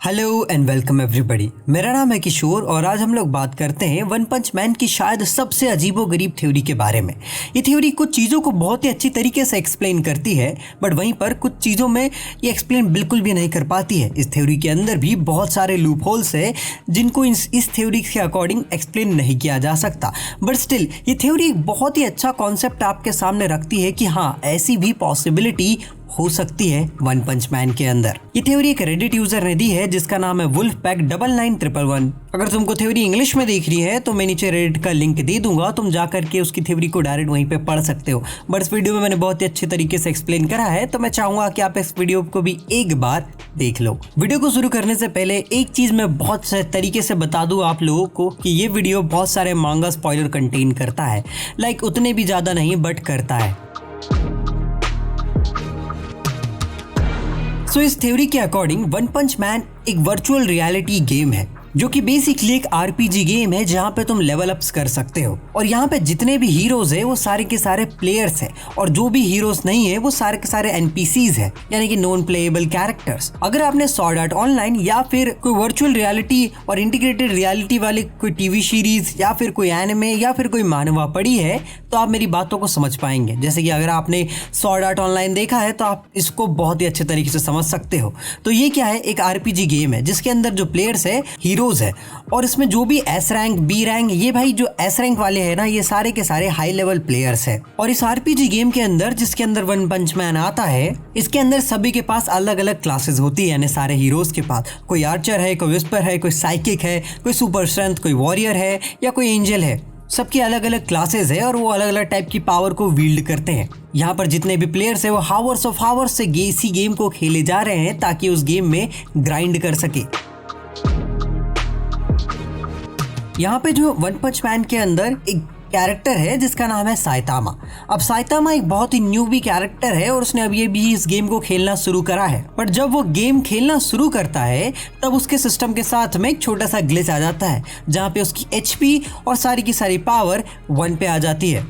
Hello and welcome everybody. मेरा नाम है किशोर और आज हम लोग बात करते हैं वन पंच मैन की शायद सबसे अजीबोगरीब थ्योरी के बारे में। ये थ्योरी कुछ चीज़ों को बहुत ही अच्छी तरीके से एक्सप्लेन करती है, बट वहीं पर कुछ चीज़ों में ये एक्सप्लेन बिल्कुल भी नहीं कर पाती है। इस थ्योरी के अंदर भी बहुत सारे लूप होल्स है जिनको इस थ्योरी के अकॉर्डिंग एक्सप्लेन नहीं किया जा सकता, बट स्टिल ये थ्योरी एक बहुत ही अच्छा कॉन्सेप्ट आपके सामने रखती है कि हाँ, ऐसी भी पॉसिबिलिटी हो सकती है वन पंच मैन के अंदर। ये थ्योरी एक रेडिट यूजर ने दी है जिसका नाम है वुल्फ पैक 9911। अगर तुमको थ्योरी इंग्लिश में देख रही है तो मैं नीचे रेडिट का लिंक दे दूंगा, तुम जा करके उसकी थ्योरी को डायरेक्ट वहीं पे पढ़ सकते हो। बट इस वीडियो में मैंने बहुत ही अच्छे तरीके से एक्सप्लेन करा है, तो मैं चाहूंगा कि आप इस वीडियो को भी एक बार देख लो। वीडियो को शुरू करने से पहले एक चीज मैं बहुत से तरीके से बता दूं आप लोगों को कि ये वीडियो बहुत सारे मांगा स्पॉइलर कंटेन करता है। लाइक उतने भी ज्यादा नहीं, बट करता है। सो इस थ्योरी के अकॉर्डिंग वन पंच मैन एक वर्चुअल रियलिटी गेम है जो कि बेसिकली एक आरपीजी गेम है जहाँ पे तुम लेवल अप्स कर सकते हो। और यहाँ पे जितने भी हीरोज है वो सारे के सारे प्लेयर्स है, और जो भी हीरोज नहीं है वो सारे के सारे एनपीसीज है, यानी कि नॉन प्लेएबल कैरेक्टर्स। अगर आपने सॉर्ड आर्ट ऑनलाइन या फिर कोई वर्चुअल रियलिटी और इंटीग्रेटेड रियलिटी वाले कोई टीवी सीरीज या फिर कोई एनिमे या फिर कोई मानवा पढ़ी है तो आप मेरी बातों को समझ पाएंगे। जैसे कि अगर आपने सॉर्ड आर्ट ऑनलाइन देखा है तो आप इसको बहुत ही अच्छे तरीके से समझ सकते हो। तो ये क्या है, एक आरपीजी गेम है जिसके अंदर जो प्लेयर्स है हीरोज है, और इसमें जो भी एस रैंक बी रैंक, ये भाई जो एस रैंक वाले हैं ना, ये सारे के सारे हाई लेवल प्लेयर्स है। और इस आरपीजी गेम के अंदर जिसके अंदर वन पंच मैन आता है, इसके अंदर सभी के पास अलग अलग क्लासेस होती है, यानी सारे हीरोज के पास कोई आर्चर है, कोई विस्पर है, कोई साइकिक है, कोई सुपर स्ट्रेंथ, कोई वॉरियर है या कोई एंजल है। सबकी अलग अलग क्लासेस है और वो अलग अलग टाइप की पावर को विल्ड करते हैं। यहाँ पर जितने भी प्लेयर्स है वो हावर्स ऑफ हावर्स से इसी गेम को खेले जा रहे हैं ताकि उस गेम में ग्राइंड कर सके। यहाँ पे जो वन पंच मैन के अंदर एक कैरेक्टर है जिसका नाम है साइतामा। अब साइतामा एक बहुत ही न्यूबी कैरेक्टर है और उसने अभी भी इस गेम को खेलना शुरू करा है। बट जब वो गेम खेलना शुरू करता है तब उसके सिस्टम के साथ में एक छोटा सा ग्लिच आ जाता है जहाँ पे उसकी एचपी और सारी की सारी पावर 1 पे आ जाती है।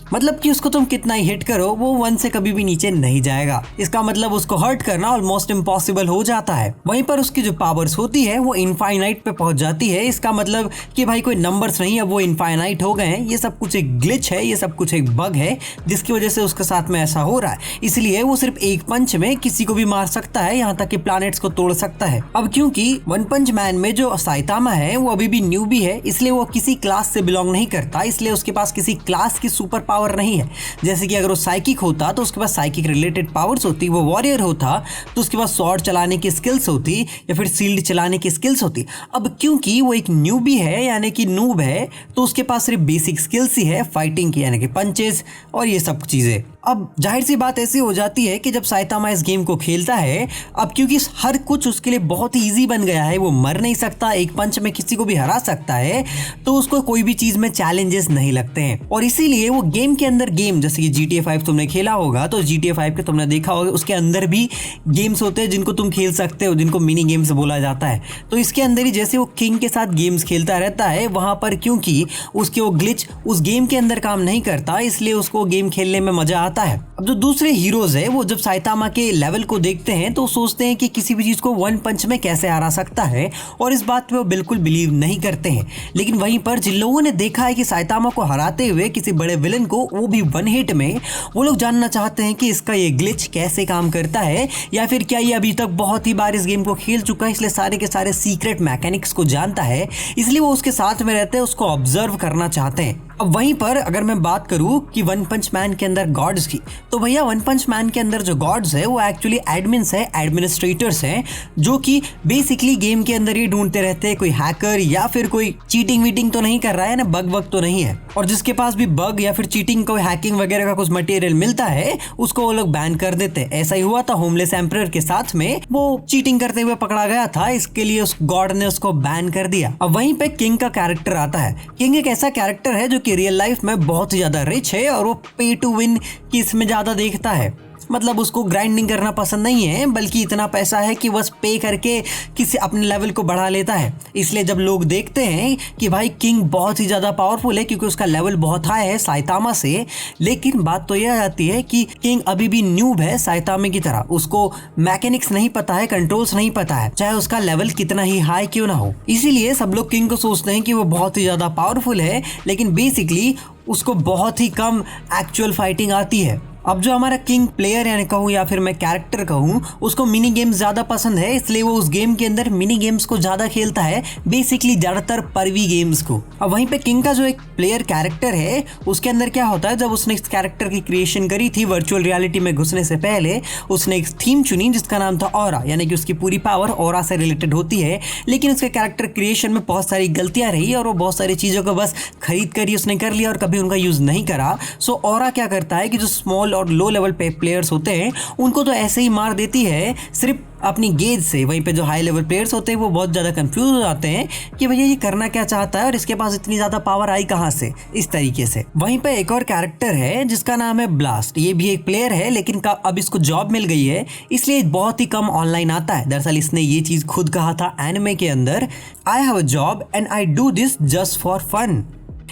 मतलब कि उसको तुम कितना ही हिट करो वो 1 से कभी भी नीचे नहीं जाएगा। इसका मतलब उसको हर्ट करना ऑलमोस्ट इम्पॉसिबल हो जाता है। वहीं पर उसकी जो पावर्स होती है वो इनफाइनाइट पे पहुंच जाती है। इसका मतलब कि भाई कोई नंबर्स नहीं है, वो इनफाइनाइट हो गए हैं। ये सब कुछ एक ग्लिच है, ये सब कुछ एक बग है जिसकी वजह से उसके साथ में ऐसा हो रहा है। इसलिए वो सिर्फ एक पंच में किसी को भी मार सकता है, यहाँ तक कि प्लैनेट्स को तोड़ सकता है। अब क्योंकि वन पंच मैन में जो साइतामा है वो अभी भी न्यूबी है, इसलिए वो किसी क्लास से बिलोंग नहीं करता, इसलिए उसके पास किसी क्लास की सुपर पावर नहीं है। जैसे कि अगर वो साइकिक होता तो उसके पास साइकिक रिलेटेड पावर्स होती, वो वॉरियर होता तो उसके पास स्वॉर्ड चलाने की स्किल्स होती या फिर शील्ड चलाने की स्किल्स होती। अब क्योंकि वो एक न्यूबी है यानी कि नूब है तो उसके पास सिर्फ बेसिक स्किल्स ही है फाइटिंग की, यानी कि पंचेस और ये सब चीजें। अब जाहिर सी बात ऐसी हो जाती है कि जब साइतामा इस गेम को खेलता है, अब क्योंकि हर कुछ उसके लिए बहुत ही इजी बन गया है, वो मर नहीं सकता, एक पंच में किसी को भी हरा सकता है, तो उसको कोई भी चीज में चैलेंजेस नहीं लगते हैं। और इसीलिए वो गेम के अंदर गेम, जैसे कि GTA 5 तुमने खेला होगा तो GTA 5 के तुमने देखा होगा उसके अंदर भी गेम्स होते हैं जिनको तुम खेल सकते हो, जिनको मिनी गेम्स बोला जाता है। तो इसके अंदर ही जैसे वो किंग के साथ गेम्स खेलता रहता है, वहां पर क्योंकि उसके वो ग्लिच उस गेम के अंदर काम नहीं करता, इसलिए उसको गेम खेलने में मजा आता है। अब जो दूसरे हीरोज है वो जब साइतामा के लेवल को देखते हैं तो सोचते हैं कि किसी भी चीज को वन पंच में कैसे हरा सकता है, और इस बात पे वो बिल्कुल बिलीव नहीं करते हैं। लेकिन वहीं पर जिन लोगों ने देखा है कि साइतामा को हराते हुए किसी बड़े विलन को, वो भी वन हिट में, वो लोग जानना चाहते हैं कि इसका ये ग्लिच कैसे काम करता है, या फिर क्या ये अभी तक बहुत ही बार इस गेम को खेल चुका है इसलिए सारे के सारे सीक्रेट मैकेनिक्स को जानता है, इसलिए वो उसके साथ में रहते हैं, उसको ऑब्जर्व करना चाहते हैं। अब वहीं पर अगर मैं बात करूं कि वन पंच मैन के अंदर गॉड्स की, तो भैया वन पंच मैन के अंदर जो गॉड्स है वो एक्चुअली एडमिन्स है, एडमिनिस्ट्रेटर्स हैं, जो कि बेसिकली गेम के अंदर ही ढूंढते रहते हैं कोई हैकर या फिर कोई चीटिंग वीटिंग तो नहीं कर रहा है ना, बग वग तो नहीं है। और जिसके पास भी बग या फिर चीटिंग कोई हैकिंग वगैरह का कुछ मटेरियल मिलता है उसको वो लोग बैन कर देते हैं। ऐसा ही हुआ था होमलेस एम्परर के साथ में, वो चीटिंग करते हुए पकड़ा गया था, इसके लिए उस गॉड ने उसको बैन कर दिया। अब वहीं पे किंग का कैरेक्टर आता है। किंग एक ऐसा कैरेक्टर है जो कि रियल लाइफ में बहुत ही ज्यादा रिच है और वो पे टू विन की इसमें ज्यादा देखता है। मतलब उसको ग्राइंडिंग करना पसंद नहीं है, बल्कि इतना पैसा है कि बस पे करके किसी अपने लेवल को बढ़ा लेता है। इसलिए जब लोग देखते हैं कि भाई किंग बहुत ही ज़्यादा पावरफुल है क्योंकि उसका लेवल बहुत हाई है साइतामा से, लेकिन बात तो यह आती है कि किंग अभी भी न्यूब है साइतामा की तरह। उसको मैकेनिक्स नहीं पता है, कंट्रोल्स नहीं पता है, चाहे उसका लेवल कितना ही हाई क्यों ना हो। इसीलिए सब लोग किंग को सोचते हैं कि वो बहुत ही ज़्यादा पावरफुल है, लेकिन बेसिकली उसको बहुत ही कम एक्चुअल फाइटिंग आती है। अब जो हमारा किंग प्लेयर यानी कहूँ या फिर मैं कैरेक्टर कहूँ, उसको मिनी गेम्स ज़्यादा पसंद है, इसलिए वो उस गेम के अंदर मिनी गेम्स को ज़्यादा खेलता है, बेसिकली ज़्यादातर परवी गेम्स को। अब वहीं पे किंग का जो एक प्लेयर कैरेक्टर है उसके अंदर क्या होता है, जब उसने इस कैरेक्टर की क्रिएशन करी थी वर्चुअल रियलिटी में घुसने से पहले उसने एक थीम चुनी जिसका नाम था ऑरा, यानी कि उसकी पूरी पावर ऑरा से रिलेटेड होती है। लेकिन उसके कैरेक्टर क्रिएशन में बहुत सारी गलतियाँ रही और वो बहुत सारी चीज़ों को बस खरीद कर ही उसने कर लिया और कभी उनका यूज़ नहीं करा। सो ऑरा क्या करता है कि जो स्मॉल और लो लेवल पे प्लेयर्स होते हैं उनको तो ऐसे ही मार देती है सिर्फ अपनी गेज से। वहीं पे जो हाई लेवल प्लेयर्स होते हैं वो बहुत ज़्यादा कंफ्यूज हो जाते हैं कि भैया ये करना क्या चाहता है और इसके पास इतनी ज़्यादा पावर आई कहाँ से, इस तरीके से। वहीं पे एक और कैरेक्टर है जिसका नाम है ब्लास्ट। ये भी एक प्लेयर है लेकिन अब इसको जॉब मिल गई है, इसलिए बहुत ही कम ऑनलाइन आता है। दरअसल इसने ये चीज़ खुद कहा था एनिमे के अंदर, I have a job and I do this just for fun.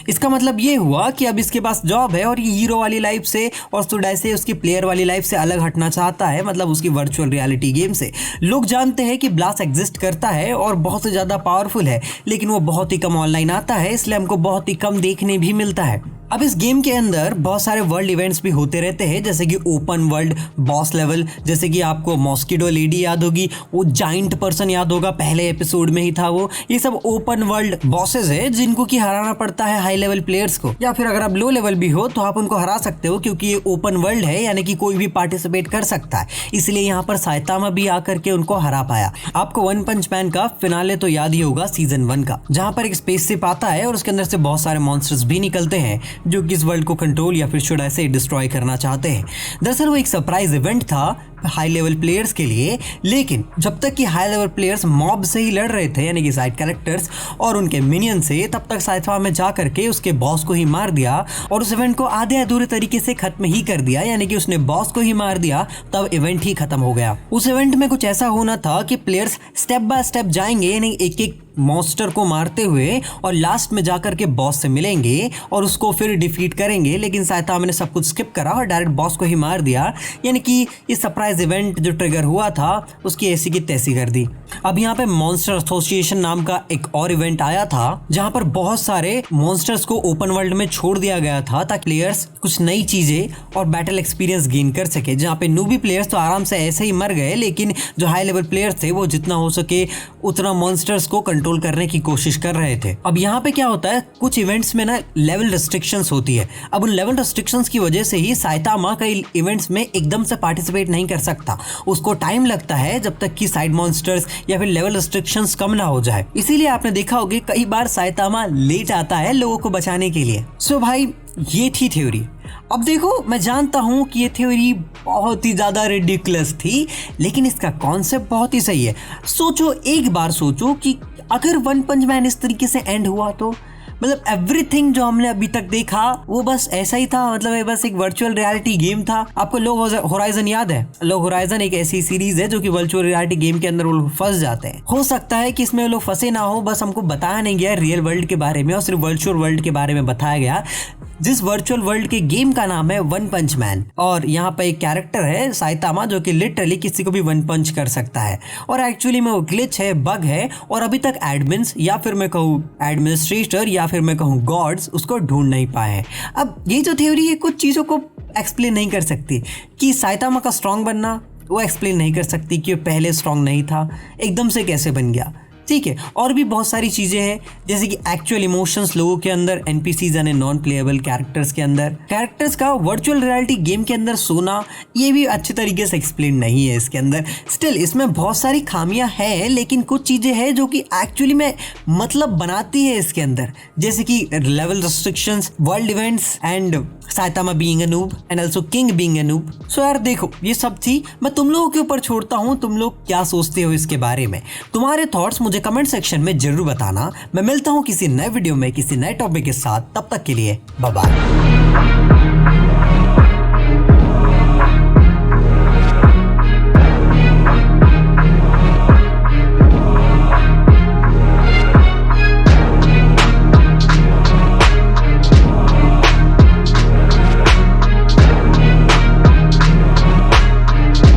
इसका मतलब ये हुआ कि अब इसके पास जॉब है और ये हीरो वाली लाइफ से और सुडाई से उसकी प्लेयर वाली लाइफ से अलग हटना चाहता है, मतलब उसकी वर्चुअल रियलिटी गेम से। लोग जानते हैं कि ब्लास्ट एग्जिस्ट करता है और बहुत ही ज़्यादा पावरफुल है, लेकिन वो बहुत ही कम ऑनलाइन आता है, इसलिए हमको बहुत ही कम देखने भी मिलता है। अब इस गेम के अंदर बहुत सारे वर्ल्ड इवेंट्स भी होते रहते हैं, जैसे कि ओपन वर्ल्ड बॉस लेवल, जैसे कि आपको मॉस्किटो लेडी याद होगी, वो जाइंट पर्सन याद होगा, पहले एपिसोड में ही था वो। ये सब ओपन वर्ल्ड बॉसेस है जिनको कि हराना पड़ता है हाई लेवल प्लेयर्स को, या फिर अगर आप लो लेवल भी हो तो आप उनको हरा सकते हो क्योंकि ये ओपन वर्ल्ड है, यानी कि कोई भी पार्टिसिपेट कर सकता है। इसलिए यहाँ पर साइतामा भी आकर के उनको हरा पाया। आपको वन पंच मैन का फिनाले तो याद ही होगा सीजन 1 का, जहाँ पर एक स्पेसशिप आता है और उसके अंदर से बहुत सारे मॉन्स्टर्स भी निकलते हैं जो कि इस वर्ल्ड को कंट्रोल या फिर शुड ऐसे डिस्ट्रॉय करना चाहते हैं। दरअसल वो एक सरप्राइज इवेंट था हाई लेवल प्लेयर्स के लिए, लेकिन जब तक कि हाई लेवल प्लेयर्स मॉब से ही लड़ रहे थे, यानी कि साइड कैरेक्टर्स और उनके मिनियन से, तब तक साइतामा में जा करके उसके बॉस को ही मार दिया और उस इवेंट को आधे अधूरे तरीके से खत्म ही कर दिया, यानी कि उसने बॉस को ही मार दिया, तब इवेंट ही खत्म हो गया। उस इवेंट में कुछ ऐसा होना था कि प्लेयर्स स्टेप बाय स्टेप जाएंगे, यानी एक एक मॉन्स्टर को मारते हुए और लास्ट में जाकर के बॉस से मिलेंगे और उसको फिर डिफीट करेंगे। लेकिन साइतामा ने सब कुछ स्किप करा और डायरेक्ट बॉस को ही मार दिया, यानी कि ये सरप्राइज इवेंट जो ट्रिगर हुआ था उसकी ऐसी की तैसी कर दी। अब यहाँ पे मॉन्स्टर एसोसिएशन नाम का एक और इवेंट आया था जहाँ पर बहुत सारे मॉन्स्टर्स को ओपन वर्ल्ड में छोड़ दिया गया था ताकि प्लेयर्स कुछ नई चीजें और बैटल एक्सपीरियंस गेन कर सके। जहाँ पे नूबी प्लेयर्स तो आराम से ऐसे ही मर गए, लेकिन जो हाई लेवल प्लेयर्स थे वो जितना हो सके उतना मॉन्स्टर्स को कंट्रोल करने की कोशिश कर रहे थे। अब यहाँ पे क्या होता है, कुछ इवेंट्स में ना लेवल रिस्ट्रिक्शंस होती है। अब उन लेवल रिस्ट्रिक्शंस की वजह से ही साइतामा कई इवेंट्स में एकदम से पार्टिसिपेट नहीं कर सकता, उसको टाइम लगता है जब तक कि साइड मॉन्स्टर्स या फिर लेवल रिस्ट्रिक्शंस कम ना हो जाए। इसीलिए आपने देखा होगा कई बार साइतामा लेट आता है लोगों को बचाने के लिए। सो भाई ये थी थ्योरी। अब देखो मैं जानता हूँ कि ये थ्योरी बहुत ही ज़्यादा रिडिकुलस थी, लेकिन इसका कॉन्सेप्ट बहुत ही सही है। सोचो, एक बार सोचो कि अगर वन पंच मैन इस तरीके से एंड हुआ तो मतलब एवरीथिंग जो हमने अभी तक देखा वो बस ऐसा ही था, मतलब ये बस एक वर्चुअल रियलिटी गेम था। आपको लो होराइजन याद है? लो होराइजन एक ऐसी सीरीज है जो कि वर्चुअल रियलिटी गेम के अंदर वो लोग फंस जाते हैं। हो सकता है कि इसमें वो लोग फंसे ना हो, बस हमको बताया नहीं गया रियल वर्ल्ड के बारे में और सिर्फ वर्चुअल वर्ल्ड के बारे में बताया गया, जिस वर्चुअल वर्ल्ड के गेम का नाम है वन पंच मैन। और यहाँ पे एक कैरेक्टर है साइतामा जो कि लिटरली किसी को भी वन पंच कर सकता है, और एक्चुअली में वो ग्लिच है, बग है, और अभी तक एडमिन्स या फिर मैं कहूँ एडमिनिस्ट्रेटर या फिर मैं कहूँ गॉड्स उसको ढूंढ नहीं पाए हैं। अब ये जो थ्योरी है कुछ चीज़ों को एक्सप्लेन नहीं कर सकती, कि साइतामा का स्ट्रांग बनना वो एक्सप्लेन नहीं कर सकती कि पहले स्ट्रांग नहीं था, एकदम से कैसे बन गया, ठीक है। और भी बहुत सारी चीज़ें हैं जैसे कि एक्चुअल इमोशंस लोगों के अंदर, एनपीसीज यानी नॉन प्लेएबल कैरेक्टर्स के अंदर, कैरेक्टर्स का वर्चुअल रियलिटी गेम के अंदर सोना, ये भी अच्छी तरीके से एक्सप्लेन नहीं है इसके अंदर। स्टिल इसमें बहुत सारी खामियां हैं, लेकिन कुछ चीज़ें हैं जो कि एक्चुअली में मतलब बनाती है इसके अंदर, जैसे कि level restrictions, world events and Saitama being a noob and also king being a noob. So यार देखो ये सब थी, मैं तुम लोगों के ऊपर छोड़ता हूँ, तुम लोग क्या सोचते हो इसके बारे में। तुम्हारे थॉट्स मुझे कमेंट सेक्शन में जरूर बताना। मैं मिलता हूँ किसी नए वीडियो में किसी नए टॉपिक के साथ, तब तक के लिए बाय बाय।